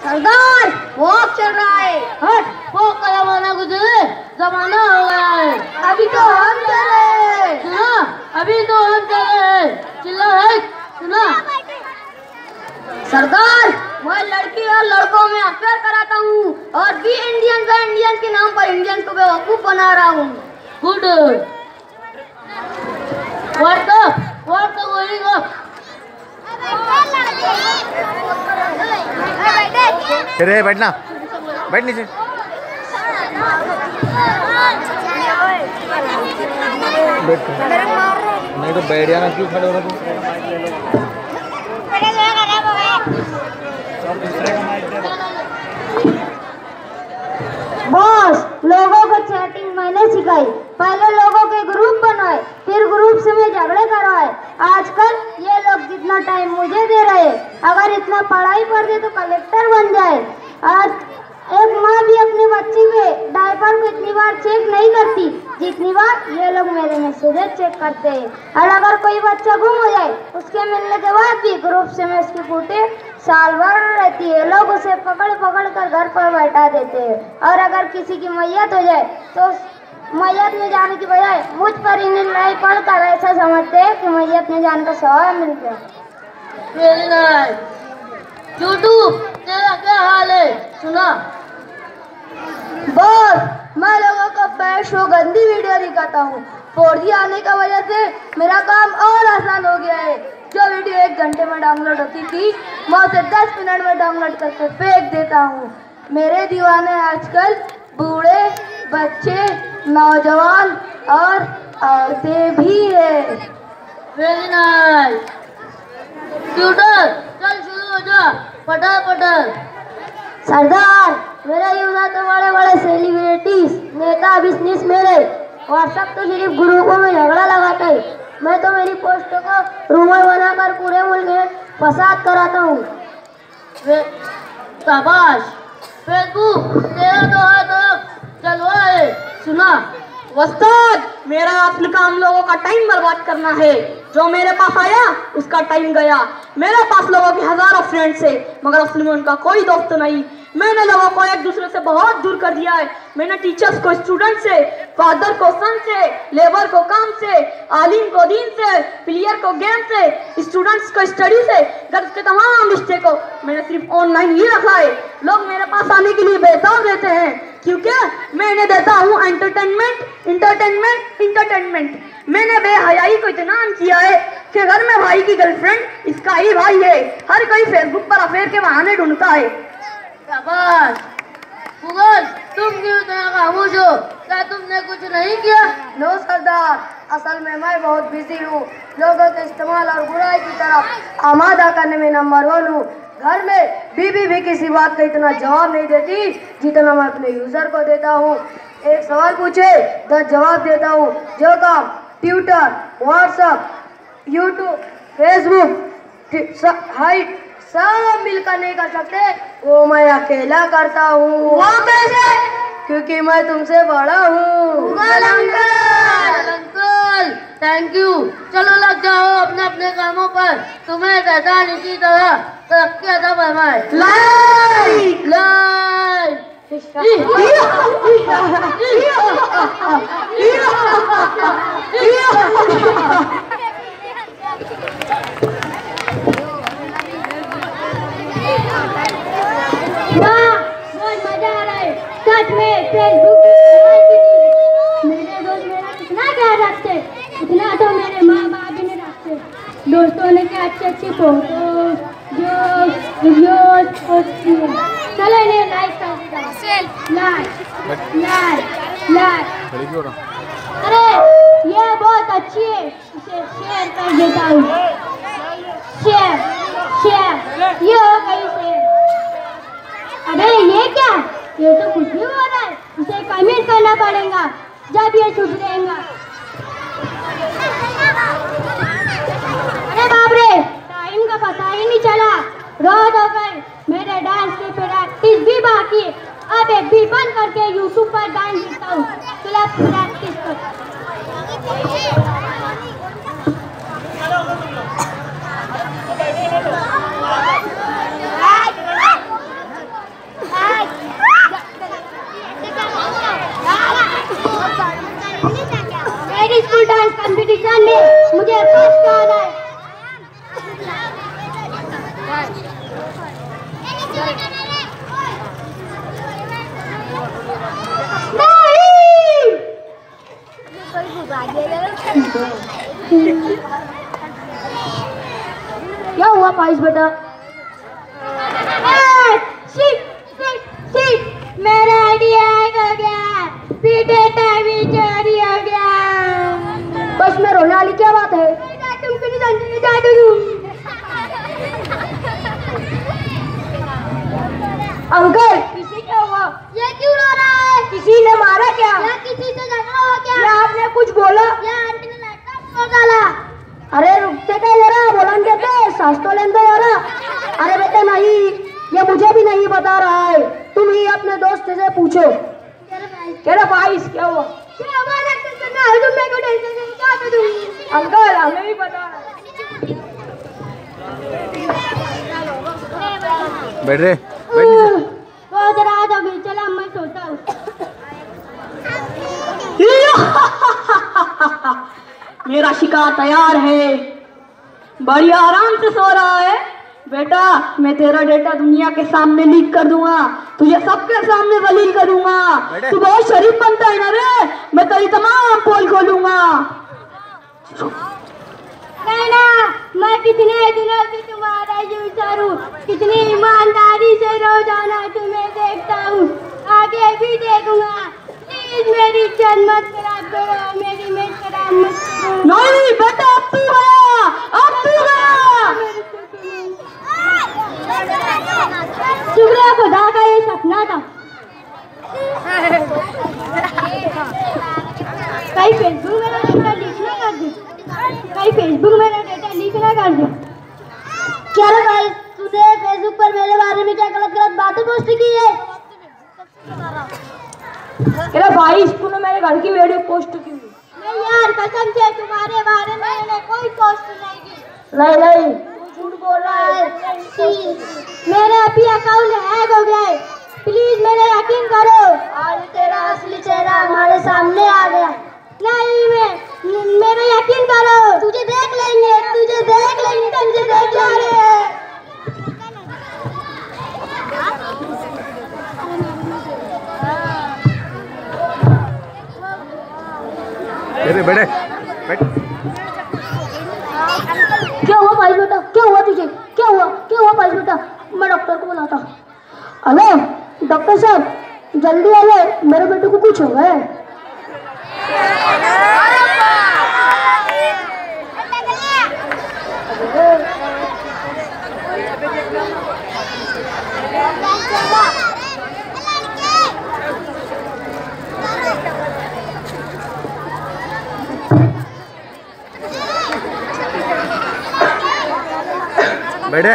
सरदार walk चल रहा है। हट, वॉक का जमाना गुजरे, जमाना हो गया है। अभी तो हम चले। सुना, अभी तो हम चले। चिल्ला है, सुना। सरदार मैं लड़की और लड़कों में अफेयर कराता हूँ और भी इंडियन का इंडियन के नाम पर इंडियन को बेवकूफ बना रहा हूँ। गुड। वर्क वही गो। अरे बैठना, बैठ नीचे। नहीं तो बैठ जाना, क्यों खड़े हो रहे हो? बॉस, लोगों को चैटिंग मैंने सिखाई। पहले लोगों के ग्रुप बनवाए, फिर ग्रुप से में झगड़े करवाए। आजकल ये लोग जितना टाइम मुझे दे रहे, अगर इतना पढ़ाई कर दे तो कलेक्टर बन जाए। आज एक माँ भी अपने बच्चे के डायपर को इतनी बार चेक नहीं करती जितनी बार ये लोग मेरे मैसेजेस चेक करते हैं। और अगर कोई बच्चा गुम हो जाए, उसके मिलने के बाद भी ग्रुप से में उसकी फोटो साल भर रहती है। लोग उसे पकड़ पकड़ कर घर पर बैठा देते हैं। और अगर किसी की मैयत हो जाए तो मैयत में जाने की बजाय मुझ पर ही निर्णय पढ़कर ऐसा समझते हैं कि मैयत में जाने का सवाल मिल गया। Very nice. चूटू, तेरा क्या हाल है? सुना। बॉस, मैं लोगों को बैठ शो गंदी वीडियो दिखाता हूँ। 4G आने का वजह से मेरा काम और आसान हो गया है। जो वीडियो 1 घंटे में डाउनलोड होती थी, मैं उसे 10 मिनट में डाउनलोड करके फेंक देता हूँ। मेरे दीवाने आजकल बूढ़े, बच्चे, नौजवान और औरतें भी है। Very nice. ट्यूटर, चल शुरू हो जा। पटर। सरदार, मेरा यूजर तो बड़े बड़े सेलिब्रिटीज, नेता, बिजनेस मेरे व्हाट्सएप तो सिर्फ ग्रुपों में झगड़ा लगाता है। मैं तो मेरी पोस्ट को रूमर बनाकर पूरे मुल्क में फसाद कराता हूँ। शाबाश। फेसबुक, तेरा तो हर तरफ चलवा है। सुना। वस्ताद, मेरा असली काम लोगों का टाइम बर्बाद करना है। जो मेरे पास आया उसका टाइम गया। मेरे पास लोगों के हजारों फ्रेंड्स है, मगर असली में उनका कोई दोस्त नहीं। मैंने लोगों को एक दूसरे से बहुत दूर कर दिया है। मैंने टीचर्स को स्टूडेंट से, फादर को सन से, लेबर को काम से, आलिम को दीन से, प्लेयर को गेम से, स्टूडेंट्स को स्टडी से, गर्ल्स के तमाम रिश्ते को मैंने सिर्फ ऑनलाइन ही रखा है। लोग मेरे पास आने के लिए बेताब रहते हैं क्योंकि मैं इन्हें देता हूँ एंटरटेनमेंट। मैंने बेहयाई को इतना किया है कि घर में भाई की गर्लफ्रेंड इसका ही भाई है। हर कोई फेसबुक पर अफेयर के बहाने ढूंढता है। शाबाश। गूगल, तुम क्यों इतना खामोश हो? क्या तुमने कुछ नहीं किया? नो सरदार, असल में मैं बहुत बिजी हूँ। लोगों के इस्तेमाल और बुराई की तरफ आमादा करने में नंबर 1 हूँ। घर में बीबी भी किसी बात का इतना जवाब नहीं देती जितना मैं अपने यूजर को देता हूँ। एक सवाल पूछे 10 जवाब देता हूँ। जो काम Twitter, WhatsApp, YouTube, Facebook, height सब मिलकर नहीं कर सकते, वो मैं अकेला करता हूँ। वो कैसे? क्योंकि मैं तुमसे बड़ा हूँ। Uncle, thank you. चलो लग जाओ अपने अपने कामों पर। तुम्हें शैतान की तरह तरक्की अता फरमाए। लाइक बहुत मजा आ रहा है सच में। फेसबुक मेरे दोस्त मेरा कितना ख्याल रखते, इतना तो मेरे माँ बाप भी नहीं रखते। दोस्तों ने क्या अच्छी फोटो जो वीडियोस पोस्ट किए। चलो इन्हें लाइक कर दीजिए। लाइक। अरे ये बहुत अच्छी है, इसे शेयर कर देता हूँ। शेयर ये हो गई शेयर। अरे ये क्या, ये तो कुछ भी हो रहा है। इसे कमेंट करना पड़ेगा जब ये सुधरेगा। अरे बाप रे, टाइम का पता ही नहीं चला। रोज हो गए, मेरे डांस की प्रैक्टिस भी बाकी है। अब एक भी बंद करके यूट्यूब पर डांस सीखता हूँ। चलो प्रैक्टिस कर। क्या हुआ पाइस बेटा? मेरा आईडिया हो गया, भी चोरी हो गया। बस में रोने वाली क्या बात है? तुमको नहीं समझे जादू। अंकल किसी क्या हुआ? ये क्यों रो रहा है? किसी ने मारा क्या? या किसी से झगड़ा हुआ क्या? या आपने कुछ बोला? या आंटी ने लैपटॉप तोड़ डाला? अरे रुकते क्या जरा, बोलन कहते सांस तो लेने दो यार। अरे बेटा नहीं, ये मुझे भी नहीं बता रहा है, तुम ही अपने दोस्त से पूछो। क्या भाई क्या हुआ? तुम मेरे को टेंशन नहीं, क्या करूं? अंकल हमें भी पता है। बैठ रे, बैठ नीचे। बहुत रात हो गई, चला मैं सोता हूँ। मेरा शिकार तैयार है, बढ़िया आराम से सो रहा है। बेटा मैं तेरा डेटा दुनिया के सामने लीक कर दूंगा, तुझे सबके सामने जलील करूंगा। तू बहुत शरीफ बनता है ना रे, मैं तेरी तमाम पोल खोलूंगा। नैना, मैं कितने दिनों से तुम्हारा यूजर हूँ, कितनी ईमानदारी से रोजाना तुम्हें देखता हूँ, आगे भी देखूंगा। प्लीज मेरी इज्जत मत खराब करो, मेरी में खराब मत करो। नहीं बेटा अब तू गया, अब तू गया। शुक्रिया खुदा का, ये सपना था। कहीं फेसबुक मेरा डेटा लीक ना कर दे, कहीं फेसबुक मेरा डेटा लीक ना कर दे। क्या रे भाई, तूने फेसबुक पर मेरे बारे में क्या गलत गलत बातें पोस्ट की है? अरे भाई तूने मेरे घर की वीडियो पोस्ट की। नहीं यार, कसम से तुम्हारे बारे में मैंने कोई पोस्ट नहीं की। नहीं झूठ बोल रहा है। मेरे अभी अकाउंट हैक हो गया है, प्लीज मेरा यकीन करो। आज तेरा असली चेहरा हमारे सामने आ गया। नहीं मेरा यकीन करो, तुझे देख लेंगे, तुझे देख लेंगे, तुझे देख लेंगे। अरे बैठे, बैठ। क्या हुआ भाई बेटा? क्या हुआ तुझे? क्या हुआ भाई बेटा? मैं डॉक्टर को बुलाता। हेलो डॉक्टर साहब, जल्दी आ जाए, मेरे बेटे को कुछ हो गया है। बैठे।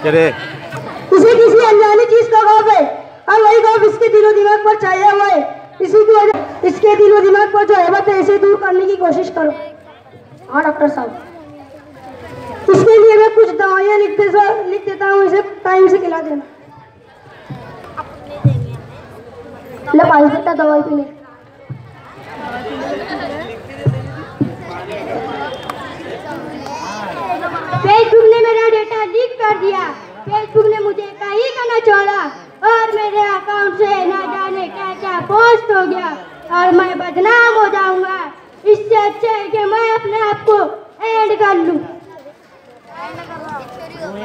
अरे इसे किसी अनजानी चीज का खौफ है, और वही खौफ इसके दिलो दिमाग पर छाया हुआ है। इसी की वजह इसके दिलो दिमाग पर जो हैबत है, इसे दूर करने की कोशिश करो। हाँ डॉक्टर साहब, इसके लिए मैं कुछ दवाइयाँ लिख देता हूँ, इसे टाइम से खिला देना। ले भाई बेटा दवाई पी ले। फेसबुक ने मेरा डेटा लीक कर दिया, फेसबुक ने मुझे कहीं का न छोड़ा, और मेरे अकाउंट से ना जाने क्या क्या पोस्ट हो गया, और मैं बदनाम हो जाऊंगा। इससे अच्छा है कि मैं अपने आप को एंड कर लूं।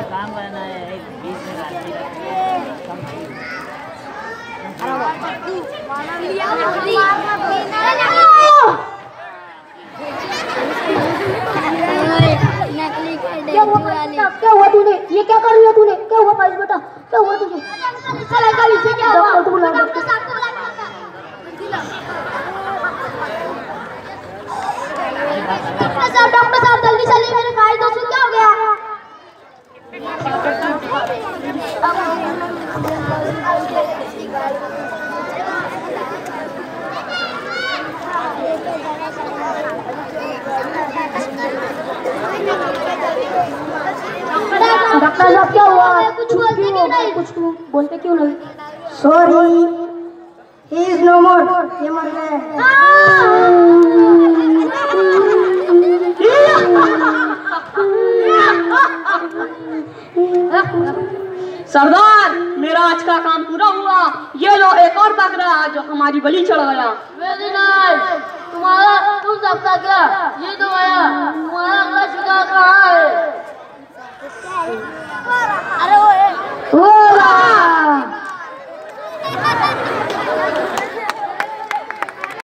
काम करना है, क्या हुआ तूने? ये क्या कर लिया तूने? क्या हुआ पाइस बेटा? क्या हुआ तुझे? क्या हुआ? डॉक्टर साहब को बुला। डॉक्टर साहब जल्दी चलिए, मेरे भाई दोस्त को क्या हो गया? डॉक्टर साहब क्या हुआ? कुछ बोलते क्यों नहीं? कुछ बोलते क्यों नहीं? Sorry He is no more. ये मर गए। सरदार, मेरा आज का काम पूरा हुआ। ये लो एक और बकरा जो हमारी बलि चढ़ गया। Very nice. तुम्हारा तुम सबका क्या ये तो आया।